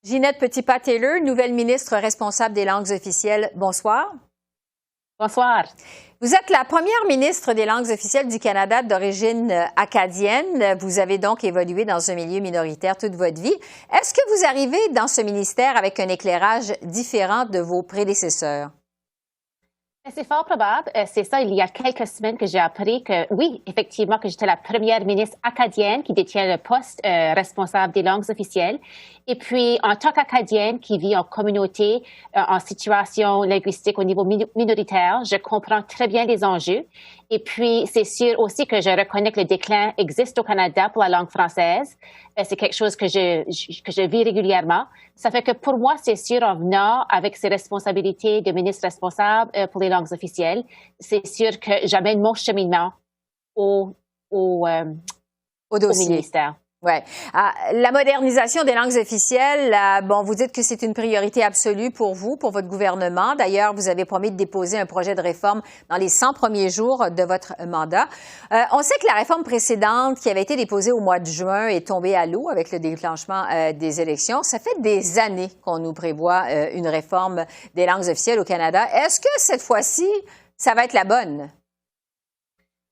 Ginette Petitpas-Taylor, nouvelle ministre responsable des langues officielles. Bonsoir. Bonsoir. Vous êtes la première ministre des langues officielles du Canada d'origine acadienne. Vous avez donc évolué dans un milieu minoritaire toute votre vie. Est-ce que vous arrivez dans ce ministère avec un éclairage différent de vos prédécesseurs? C'est fort probable. C'est ça, il y a quelques semaines que j'ai appris que, oui, effectivement, que j'étais la première ministre acadienne qui détient le poste responsable des langues officielles. Et puis, en tant qu'Acadienne qui vit en communauté, en situation linguistique au niveau minoritaire, je comprends très bien les enjeux. Et puis, c'est sûr aussi que je reconnais que le déclin existe au Canada pour la langue française. C'est quelque chose que je vis régulièrement. Ça fait que pour moi, c'est sûr, en venant avec ces responsabilités de ministre responsable pour les langues officielles, c'est sûr que j'amène mon cheminement au ministère. Ouais. La modernisation des langues officielles, bon, vous dites que c'est une priorité absolue pour vous, pour votre gouvernement. D'ailleurs, vous avez promis de déposer un projet de réforme dans les 100 premiers jours de votre mandat. On sait que la réforme précédente, qui avait été déposée au mois de juin, est tombée à l'eau avec le déclenchement des élections. Ça fait des années qu'on nous prévoit une réforme des langues officielles au Canada. Est-ce que cette fois-ci, ça va être la bonne?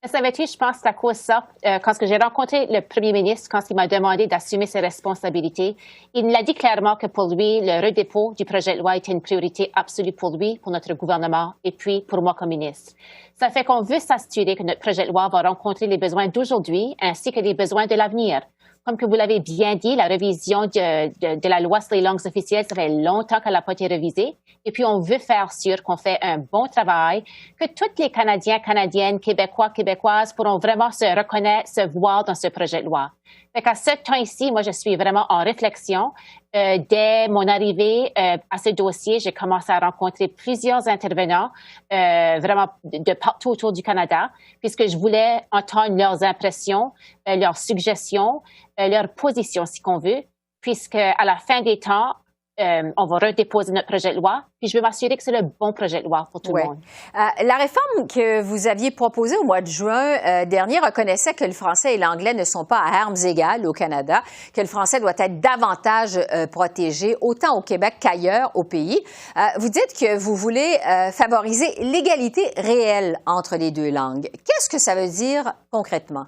Savais-tu, je pense que c'est à cause de ça. Quand j'ai rencontré le premier ministre, quand il m'a demandé d'assumer ses responsabilités, il l'a dit clairement que pour lui, le redépôt du projet de loi était une priorité absolue pour lui, pour notre gouvernement et puis pour moi comme ministre. Ça fait qu'on veut s'assurer que notre projet de loi va rencontrer les besoins d'aujourd'hui ainsi que les besoins de l'avenir. Comme que vous l'avez bien dit, la révision de la loi sur les langues officielles, ça fait longtemps qu'elle n'a pas été révisée. Et puis, on veut faire sûr qu'on fait un bon travail, que tous les Canadiens, Canadiennes, Québécois, Québécoises pourront vraiment se reconnaître, se voir dans ce projet de loi. Fait qu'à ce temps-ci, moi, je suis vraiment en réflexion. Dès mon arrivée à ce dossier, j'ai commencé à rencontrer plusieurs intervenants, vraiment de partout autour du Canada, puisque je voulais entendre leurs impressions, leurs suggestions, leurs positions, si qu'on veut, puisque à la fin des temps, on va redéposer notre projet de loi, puis je veux m'assurer que c'est le bon projet de loi pour tout le monde. La réforme que vous aviez proposée au mois de juin dernier reconnaissait que le français et l'anglais ne sont pas à armes égales au Canada, que le français doit être davantage protégé, autant au Québec qu'ailleurs au pays. Vous dites que vous voulez favoriser l'égalité réelle entre les deux langues. Qu'est-ce que ça veut dire concrètement?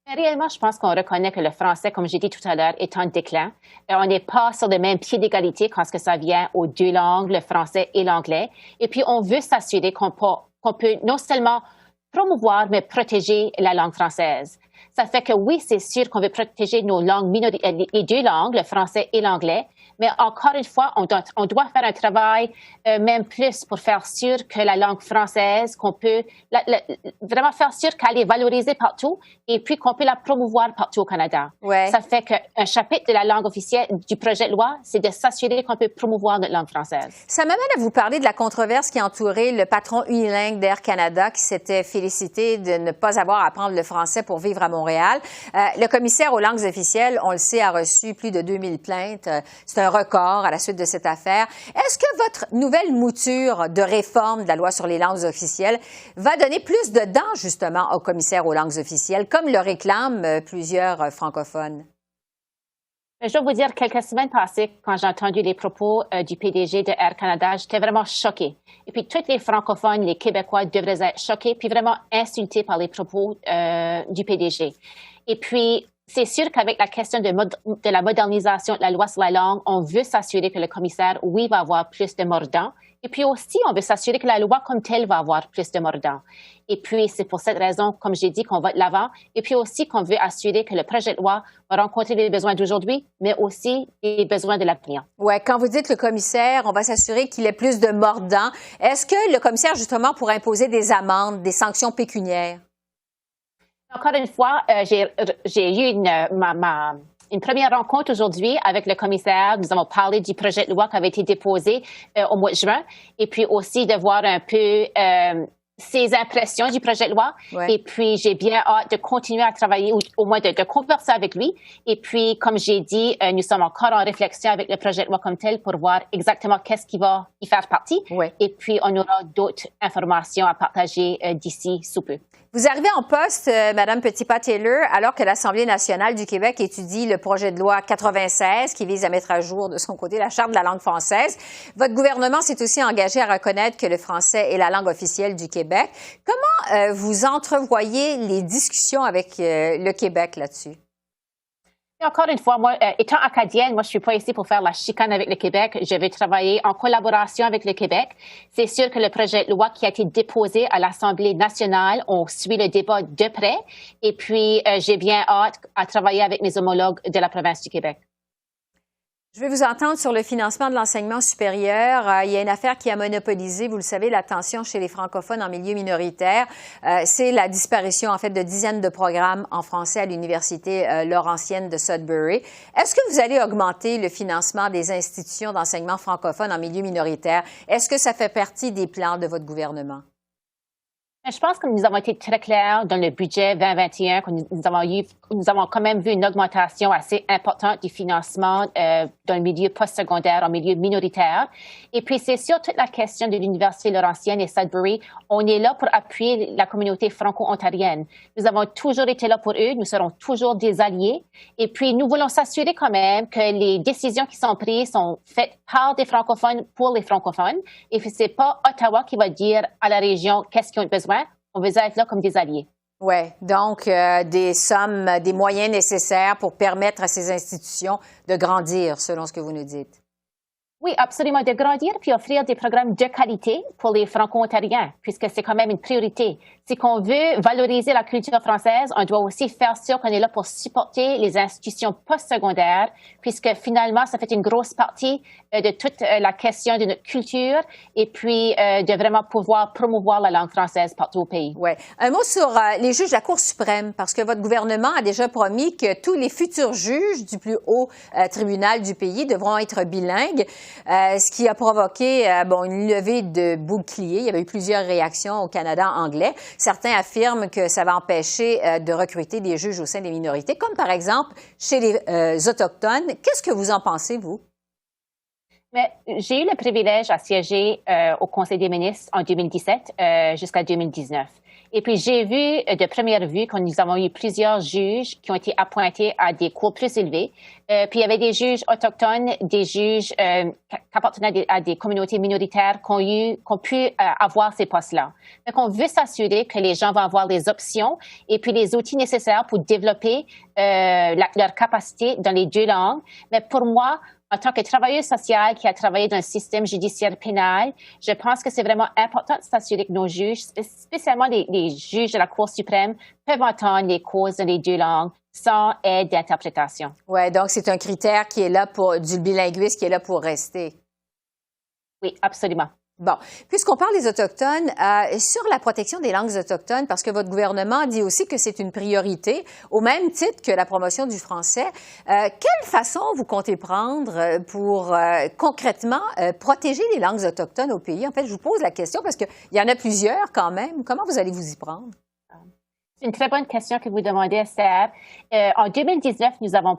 Réellement, je pense qu'on reconnaît que le français, comme j'ai dit tout à l'heure, est en déclin. On n'est pas sur le même pied d'égalité quand ça vient aux deux langues, le français et l'anglais. Et puis, on veut s'assurer qu'on peut non seulement promouvoir, mais protéger la langue française. Ça fait que oui, c'est sûr qu'on veut protéger nos langues minoritaires, les deux langues, le français et l'anglais. Mais encore une fois, on doit faire un travail même plus pour faire sûr que la langue française, qu'on peut vraiment faire sûr qu'elle est valorisée partout et puis qu'on peut la promouvoir partout au Canada. Ouais. Ça fait qu'un chapitre de la langue officielle du projet de loi, c'est de s'assurer qu'on peut promouvoir notre langue française. Ça m'amène à vous parler de la controverse qui a entouré le patron unilingue d'Air Canada qui s'était félicité de ne pas avoir à apprendre le français pour vivre à Montréal. Le commissaire aux langues officielles, on le sait, a reçu plus de 2000 plaintes. C'est un record à la suite de cette affaire. Est-ce que votre nouvelle mouture de réforme de la loi sur les langues officielles va donner plus de dents, justement, au commissaire aux langues officielles, comme le réclament plusieurs francophones? Je dois vous dire, quelques semaines passées, quand j'ai entendu les propos du PDG de Air Canada, j'étais vraiment choquée. Et puis, tous les francophones, les Québécois devraient être choqués, puis vraiment insultés par les propos du PDG. Et puis, c'est sûr qu'avec la question de la modernisation de la loi sur la langue, on veut s'assurer que le commissaire, oui, va avoir plus de mordants. Et puis aussi, on veut s'assurer que la loi comme telle va avoir plus de mordants. Et puis, c'est pour cette raison, comme j'ai dit, qu'on va de l'avant. Et puis aussi qu'on veut assurer que le projet de loi va rencontrer les besoins d'aujourd'hui, mais aussi les besoins de l'avenir. Ouais, quand vous dites le commissaire, on va s'assurer qu'il ait plus de mordants. Est-ce que le commissaire, justement, pourrait imposer des amendes, des sanctions pécuniaires? Encore une fois, j'ai eu une première rencontre aujourd'hui avec le commissaire. Nous avons parlé du projet de loi qui avait été déposé au mois de juin et puis aussi de voir un peu ses impressions du projet de loi. Ouais. Et puis, j'ai bien hâte de continuer à travailler, ou au moins de converser avec lui. Et puis, comme j'ai dit, nous sommes encore en réflexion avec le projet de loi comme tel pour voir exactement qu'est-ce qui va y faire partie. Ouais. Et puis, on aura d'autres informations à partager d'ici sous peu. Vous arrivez en poste, Madame Petitpas-Taylor, alors que l'Assemblée nationale du Québec étudie le projet de loi 96 qui vise à mettre à jour de son côté la Charte de la langue française. Votre gouvernement s'est aussi engagé à reconnaître que le français est la langue officielle du Québec. Comment vous entrevoyez les discussions avec le Québec là-dessus? Et encore une fois, moi, étant acadienne, moi, je suis pas ici pour faire la chicane avec le Québec. Je vais travailler en collaboration avec le Québec. C'est sûr que le projet de loi qui a été déposé à l'Assemblée nationale, on suit le débat de près. Et puis, j'ai bien hâte à travailler avec mes homologues de la province du Québec. Je vais vous entendre sur le financement de l'enseignement supérieur. Il y a une affaire qui a monopolisé, vous le savez, l'attention chez les francophones en milieu minoritaire. C'est la disparition, en fait, de dizaines de programmes en français à l'Université Laurentienne de Sudbury. Est-ce que vous allez augmenter le financement des institutions d'enseignement francophone en milieu minoritaire? Est-ce que ça fait partie des plans de votre gouvernement? Je pense que nous avons été très clairs dans le budget 2021, que nous avons quand même vu une augmentation assez importante du financement dans le milieu postsecondaire, en milieu minoritaire. Et puis, c'est sur toute la question de l'Université Laurentienne et Sudbury, on est là pour appuyer la communauté franco-ontarienne. Nous avons toujours été là pour eux, nous serons toujours des alliés. Et puis, nous voulons s'assurer quand même que les décisions qui sont prises sont faites par des francophones pour les francophones. Et que c'est pas Ottawa qui va dire à la région qu'est-ce qu'ils ont besoin. On veut être là comme des alliés. Oui, donc des sommes, des moyens nécessaires pour permettre à ces institutions de grandir, selon ce que vous nous dites. Oui, absolument, de grandir puis offrir des programmes de qualité pour les franco-ontariens, puisque c'est quand même une priorité. Si on veut valoriser la culture française, on doit aussi faire sûr qu'on est là pour supporter les institutions postsecondaires, puisque finalement, ça fait une grosse partie de toute la question de notre culture et puis de vraiment pouvoir promouvoir la langue française partout au pays. Oui. Un mot sur les juges de la Cour suprême, parce que votre gouvernement a déjà promis que tous les futurs juges du plus haut tribunal du pays devront être bilingues. Ce qui a provoqué une levée de boucliers. Il y avait eu plusieurs réactions au Canada anglais. Certains affirment que ça va empêcher de recruter des juges au sein des minorités, comme par exemple chez les Autochtones. Qu'est-ce que vous en pensez, vous? Mais j'ai eu le privilège à siéger au Conseil des ministres en 2017 jusqu'à 2019. Et puis, j'ai vu de première vue que nous avons eu plusieurs juges qui ont été appointés à des cours plus élevés. Puis, il y avait des juges autochtones, des juges qui appartenaient à des communautés minoritaires qui ont pu avoir ces postes-là. Donc, on veut s'assurer que les gens vont avoir les options et puis les outils nécessaires pour développer leur capacité dans les deux langues. Mais pour moi, en tant que travailleuse sociale qui a travaillé dans le système judiciaire pénal, je pense que c'est vraiment important de s'assurer que nos juges, spécialement les juges de la Cour suprême, peuvent entendre les causes dans les deux langues sans aide d'interprétation. Oui, donc c'est un critère qui est là du bilinguisme qui est là pour rester. Oui, absolument. Bon, puisqu'on parle des Autochtones, sur la protection des langues autochtones, parce que votre gouvernement dit aussi que c'est une priorité, au même titre que la promotion du français, quelle façon vous comptez prendre pour concrètement protéger les langues autochtones au pays? En fait, je vous pose la question parce qu'il y en a plusieurs quand même. Comment vous allez vous y prendre? C'est une très bonne question que vous demandez, Esther. En 2019, nous avons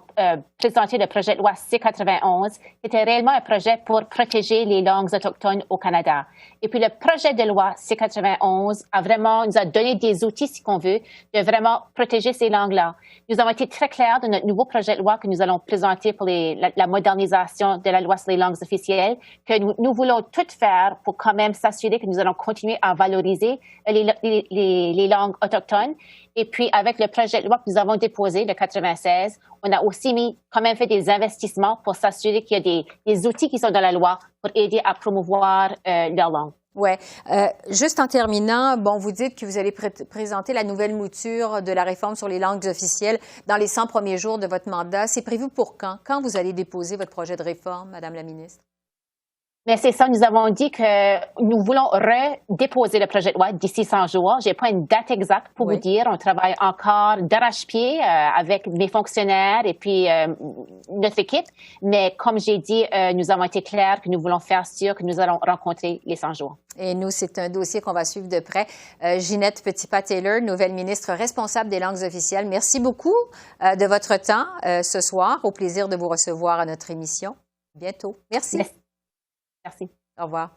présenté le projet de loi C-91, qui était réellement un projet pour protéger les langues autochtones au Canada. Et puis, le projet de loi C-91 nous a donné des outils, si qu'on veut, de vraiment protéger ces langues-là. Nous avons été très clairs dans notre nouveau projet de loi que nous allons présenter pour la modernisation de la loi sur les langues officielles, que nous voulons tout faire pour quand même s'assurer que nous allons continuer à valoriser les langues autochtones. Et puis, avec le projet de loi que nous avons déposé, le 96, on a aussi quand même fait des investissements pour s'assurer qu'il y a des outils qui sont dans la loi pour aider à promouvoir leur langue. Oui. Juste en terminant, vous dites que vous allez présenter la nouvelle mouture de la réforme sur les langues officielles dans les 100 premiers jours de votre mandat. C'est prévu pour quand? Quand vous allez déposer votre projet de réforme, Madame la ministre? Mais c'est ça, nous avons dit que nous voulons redéposer le projet de loi d'ici 100 jours. J'ai pas une date exacte pour vous dire. On travaille encore d'arrache-pied avec mes fonctionnaires et puis notre équipe. Mais comme j'ai dit, nous avons été clairs que nous voulons faire sûr que nous allons rencontrer les 100 jours. Et nous, c'est un dossier qu'on va suivre de près. Ginette Petitpas-Taylor, nouvelle ministre responsable des langues officielles, merci beaucoup de votre temps ce soir. Au plaisir de vous recevoir à notre émission. Bientôt. Merci. Merci. Au revoir.